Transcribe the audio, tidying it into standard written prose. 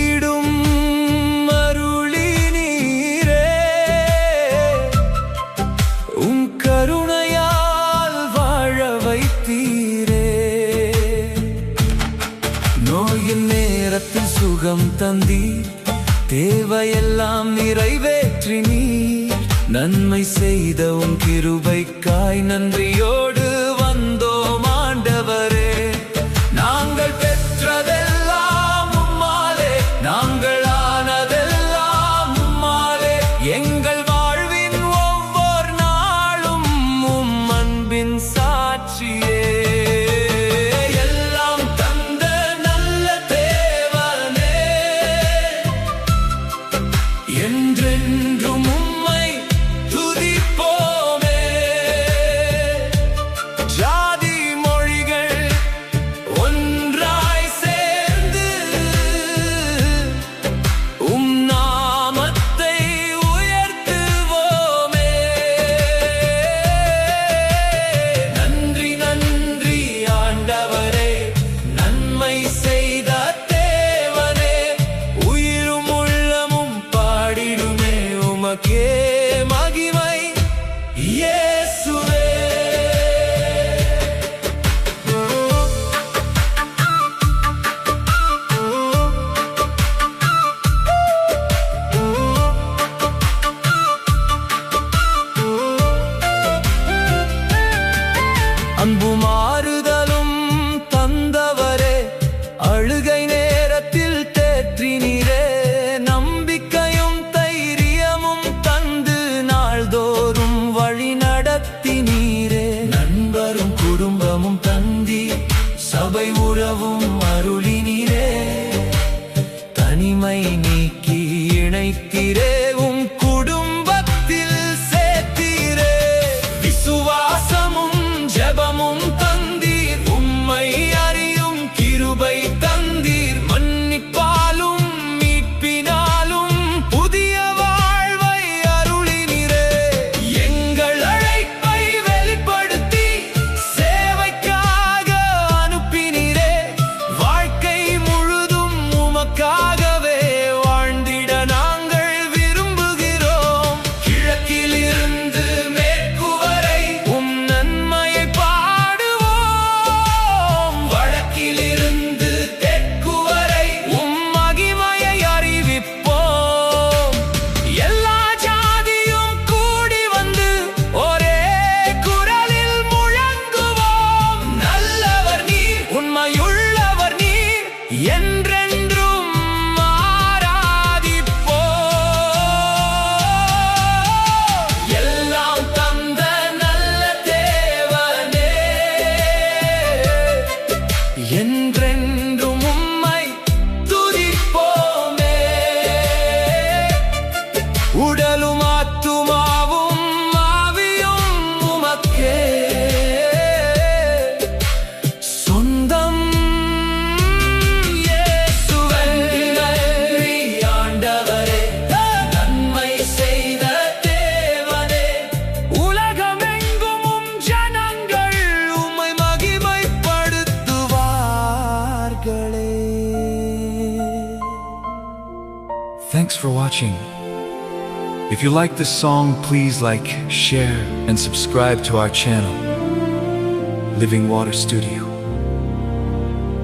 புதித்திடும் அருளி நீரே, உம் கருணையால் வாழ வைத்தீரே. நோயின் நேரத்தில் சுகம் தந்தீர், தேவையெல்லாம் நிறைவேற்றி நீர். நன்மை செய்த உம் கிருபைக்காய் நன்றியோடு வந்தோம் ஆண்டவரே. நாங்கள் பெற்றதெல்லாம் உம்மாலே, நாங்கள் ஆனதெல்லாம் உம்மாலே. எங்கள் வாழ்வின் ஒவ்வொரு நாளும் உம் அன்பின் சாட்சியே. எல்லாம் தந்த நல்ல தேவனே, என்றென்றும் உம்மை துதிப்போமே. ஜாதி மொழிகள் ஒன்றாய் சேர்ந்து உம் நாமத்தை உயர்த்துவோமே. நன்றி நன்றி ஆண்டவரே, நன்மை செய்த தேவனே. உயிரும் உள்ளமும் பாடிடுமே உமக்கே மகிமை இயேசுவே. அன்பும் ஆறுதலும் தந்தவரே, அழுகை நேரத்தில் தேற்றினீரே. நம்பிக்கையும் தைரியமும் தந்து நாள்தோறும் வழி நடத்தினீரே. நண்பரும் குடும்பமும் தந்தீர், சபை உறவும் அருளினீரே. தனிமை நீக்கி இணைத்தீரே, உம் குடும்பத்தில் சேர்த்தீரே. விசுவாசமும் ஜெபமும் தந்தீர், உம்மை அறியும் கிருபை தந்தீர். மன்னிப்பாலும் மீட்பினாலும் புதிய வாழ்வை அருளினீரே. எங்கள் அழைப்பை வெளிப்படுத்தி சேவைக்காக அனுப்பினீரே. வாழ்க்கை முழுதும் உமக்காகவே வாழ்ந்திட நாங்கள் விரும்புகிறோம். கிழக்கிலிருந்து மேற்கு வரை உம் நன்மையை பாடுவோம். வடக்கிலிருந்து தெற்கு வரை உம் மகிமையை அறிவிப்போம். எல்லா ஜாதியும் கூடி வந்து ஒரே குரலில் முழங்குவோம். நல்லவர் நீர், உண்மையுள்ளவர் நீர், என்றென்றும் ஆராதிப்போம். எல்லாம் தந்த நல்ல தேவனே, என்றென்றும் உம்மை துதிப்போமே. உடலும் ஆத்துமாவும் ஆவியும் உமக்கே சொந்தம். இயேசுவே நன்றி ஆண்டவரே, நன்மை செய்த தேவனே. உலகமெங்கும் உம் ஜனங்கள் உம்மை மகிமைப்படுத்துவார்களே. Thanks for watching. If you like this song, please like, share, and subscribe to our channel, Living Water Studio.